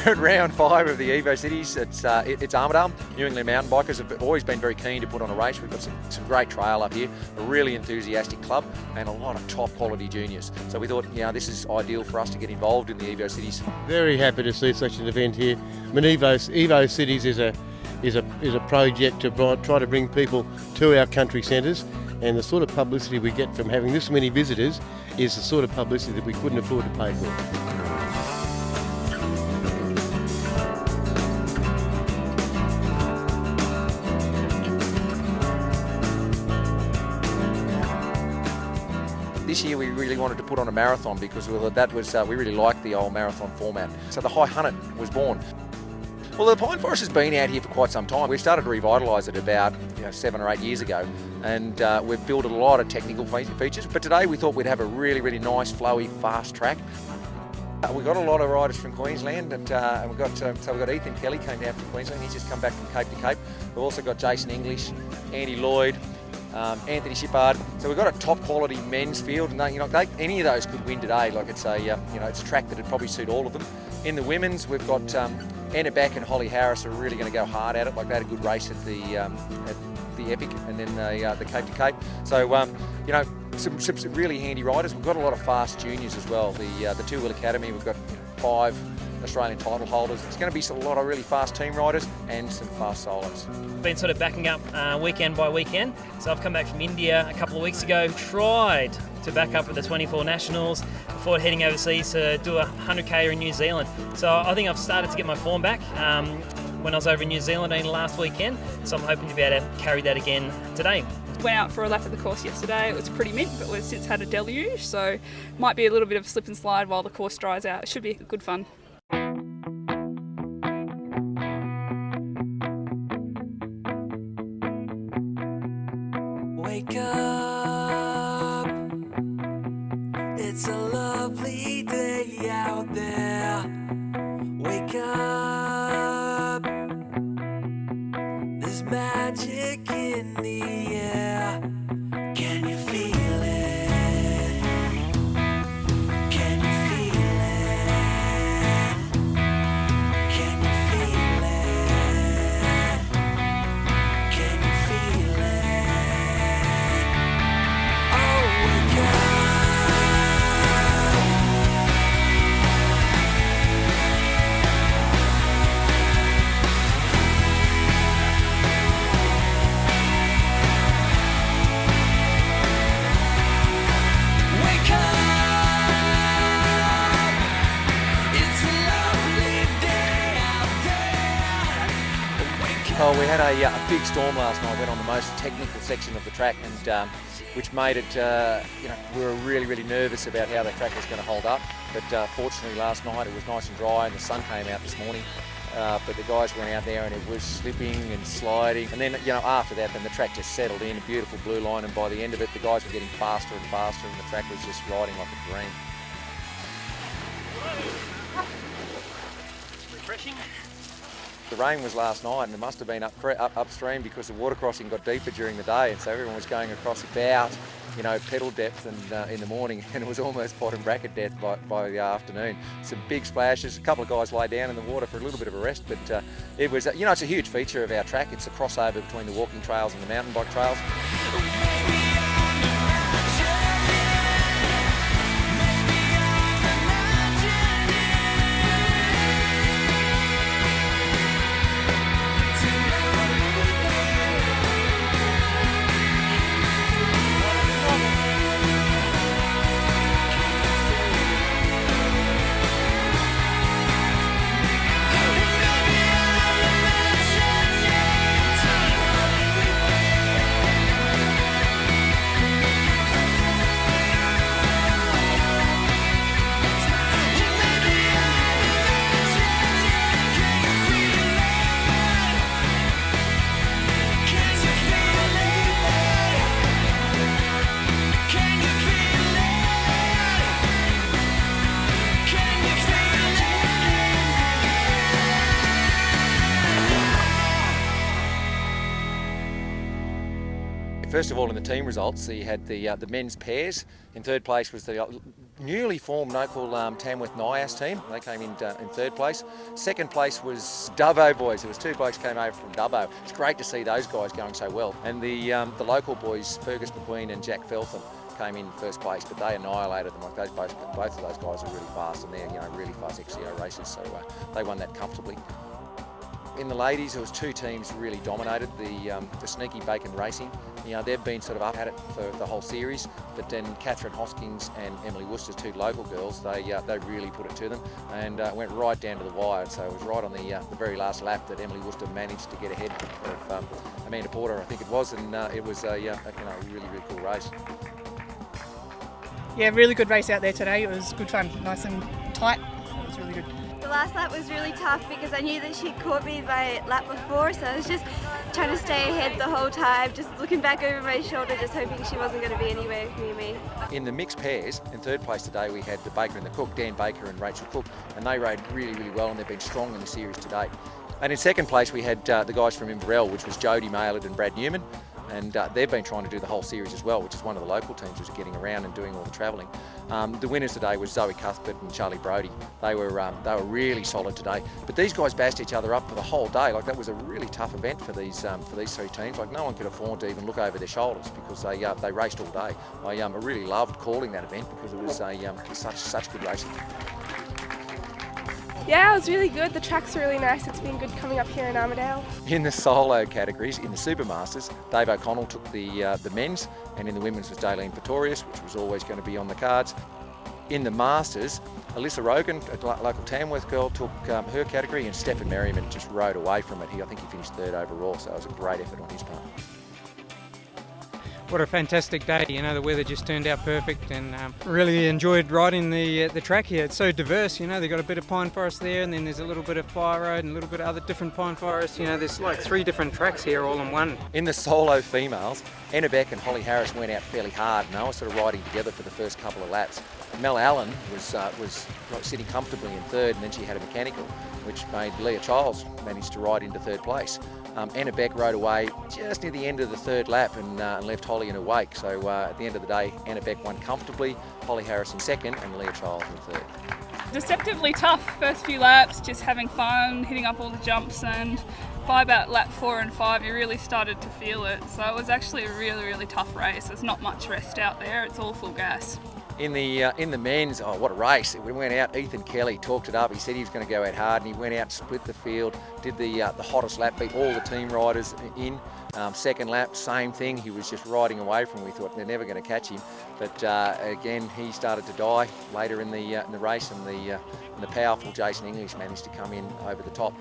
at round 5 of the Evocities. It's Armidale. New England mountain bikers have always been very keen to put on a race. We've got some great trail up here, a really enthusiastic club, and a lot of top quality juniors. So we thought, this is ideal for us to get involved in the Evocities. Very happy to see such an event here. I mean, Evocities is a project to try to bring people to our country centres, and the sort of publicity we get from having this many visitors is the sort of publicity that we couldn't afford to pay for. This year we really wanted to put on a marathon because we really liked the old marathon format. So the High 100 was born. Well, the Pine Forest has been out here for quite some time. We started to revitalise it about 7 or 8 years ago, and we've built a lot of technical features. But today we thought we'd have a really, really nice, flowy, fast track. We've got a lot of riders from Queensland, and we've got Ethan Kelly came down from Queensland. He's just come back from Cape to Cape. We've also got Jason English, Andy Lloyd, Anthony Shippard. So we've got a top quality men's field, and any of those could win today. Like it's a track that would probably suit all of them. In the women's, we've got Anna Back and Holly Harris are really going to go hard at it. Like they had a good race at the Epic and then the Cape to Cape. So some really handy riders. We've got a lot of fast juniors as well. The Two Wheel Academy, we've got 5 Australian title holders. It's going to be a lot of really fast team riders and some fast solos. Been sort of backing up weekend by weekend. So I've come back from India a couple of weeks ago, tried to back up with the 24 Nationals before heading overseas to do a 100k in New Zealand. So I think I've started to get my form back when I was over in New Zealand last weekend. So I'm hoping to be able to carry that again today. Went out for a lap of the course yesterday. It was pretty mint, but we've since had a deluge, so might be a little bit of slip and slide while the course dries out. It should be good fun. Wake up, it's a lovely day out there. Wake up, there's magic in the air. Can you feel it? Can you feel it? Can you feel it? Can you feel it? Oh, wake up. Wake up. It's a lovely day out there. Wake up. Oh, we had a big storm last night. Went on the most technical section of the track, and which made it. We were really, really nervous about how the track was going to hold up. But fortunately, last night it was nice and dry, and the sun came out this morning. But the guys went out there, and it was slipping and sliding. And then, after that, then the track just settled in, a beautiful blue line. And by the end of it, the guys were getting faster and faster, and the track was just riding like a dream. Refreshing. The rain was last night, and it must have been upstream because the water crossing got deeper during the day, and so everyone was going across about, pedal depth and in the morning, and it was almost bottom bracket depth by the afternoon. Some big splashes. A couple of guys lay down in the water for a little bit of a rest, but it was, it's a huge feature of our track. It's a crossover between the walking trails and the mountain bike trails. First of all, in the team results, you had the men's pairs. In third place was the newly formed local Tamworth Nias team. They came in third place. Second place was Dubbo boys. There was two blokes came over from Dubbo. It's great to see those guys going so well. And the local boys, Fergus McQueen and Jack Feltham, came in first place, but they annihilated them. Like both of those guys are really fast, and they're really fast XCO racers, so they won that comfortably. In the ladies, there was two teams really dominated. The Sneaky Bacon Racing, they've been sort of up at it for the whole series, but then Catherine Hoskins and Emily Worcester, two local girls, they really put it to them and went right down to the wire. So it was right on the very last lap that Emily Worcester managed to get ahead of Amanda Porter, I think it was, and it was a really cool race. Yeah, really good race out there today. It was good fun, nice and tight. It was really good. The last lap was really tough because I knew that she'd caught me my lap before, so I was just trying to stay ahead the whole time, just looking back over my shoulder, just hoping she wasn't going to be anywhere near me. In the mixed pairs, in third place today, we had the Baker and the Cook, Dan Baker and Rachel Cook, and they rode really well, and they've been strong in the series to date. And in second place, we had the guys from Evocities, which was Jodie Maylard and Brad Newman. And they've been trying to do the whole series as well, which is one of the local teams which are getting around and doing all the travelling. The winners today was Zoe Cuthbert and Charlie Brodie. They were really solid today. But these guys bashed each other up for the whole day. Like, that was a really tough event for these three teams. Like, no one could afford to even look over their shoulders because they raced all day. I really loved calling that event because it was such good racing. Yeah, it was really good. The track's really nice. It's been good coming up here in Armidale. In the solo categories, in the Supermasters, Dave O'Connell took the men's, and in the women's was Daleen Pretorius, which was always going to be on the cards. In the Masters, Alyssa Rogan, a local Tamworth girl, took her category, and Stephen Merriman just rode away from it. I think he finished third overall, so it was a great effort on his part. What a fantastic day. The weather just turned out perfect, and really enjoyed riding the track here. It's so diverse, they've got a bit of pine forest there, and then there's a little bit of fire road and a little bit of other different pine forests. There's like 3 different tracks here all in one. In the solo females, Anna Beck and Holly Harris went out fairly hard, and they were sort of riding together for the first couple of laps. Mel Allen was sitting comfortably in third, and then she had a mechanical, which made Leah Childs manage to ride into third place. Anna Beck rode away just near the end of the third lap and left Holly in her wake. So at the end of the day, Anna Beck won comfortably, Holly Harris in second, and Leah Childs in third. Deceptively tough first few laps, just having fun, hitting up all the jumps, and by about lap 4 and 5 you really started to feel it. So it was actually a really tough race. There's not much rest out there, it's all full gas. In the men's, oh, what a race. We went out, Ethan Kelly talked it up. He said he was going to go out hard, and he went out, split the field, did the hottest lap, beat all the team riders in. Second lap, same thing. He was just riding away from him. We thought they're never going to catch him. But again, he started to die later in the race, and the powerful Jason English managed to come in over the top.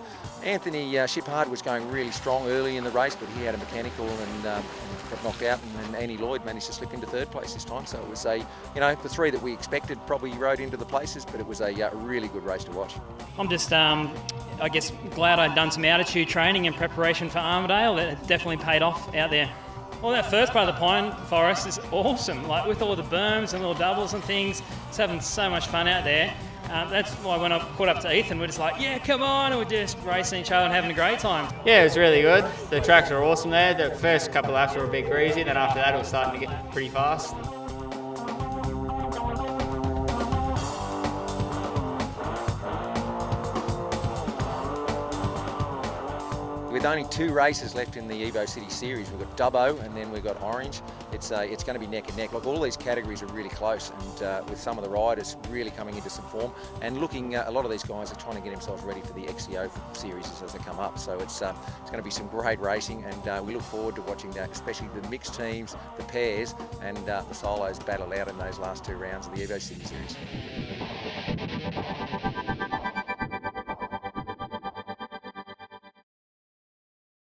Anthony Shiphard was going really strong early in the race, but he had a mechanical and got knocked out, and then Annie Lloyd managed to slip into third place this time. So it was the 3 that we expected probably rode into the places, but it was a really good race to watch. I'm just, I guess, glad I'd done some altitude training in preparation for Armidale. That definitely paid off out there. Well, that first part of the pine forest is awesome, like with all the berms and little doubles and things. It's having so much fun out there. That's why when I caught up to Ethan, we're just like, yeah, come on, and we're just racing each other and having a great time. Yeah, it was really good. The tracks were awesome there. The first couple of laps were a bit greasy, then after that it was starting to get pretty fast. With only 2 races left in the Evocities Series, we've got Dubbo and then we've got Orange. It's going to be neck and neck. Like, all these categories are really close, and with some of the riders really coming into some form, and looking, a lot of these guys are trying to get themselves ready for the XCO series as they come up. So it's going to be some great racing, and we look forward to watching that, especially the mixed teams, the pairs, and the solos battle out in those last 2 rounds of the Evocities Series.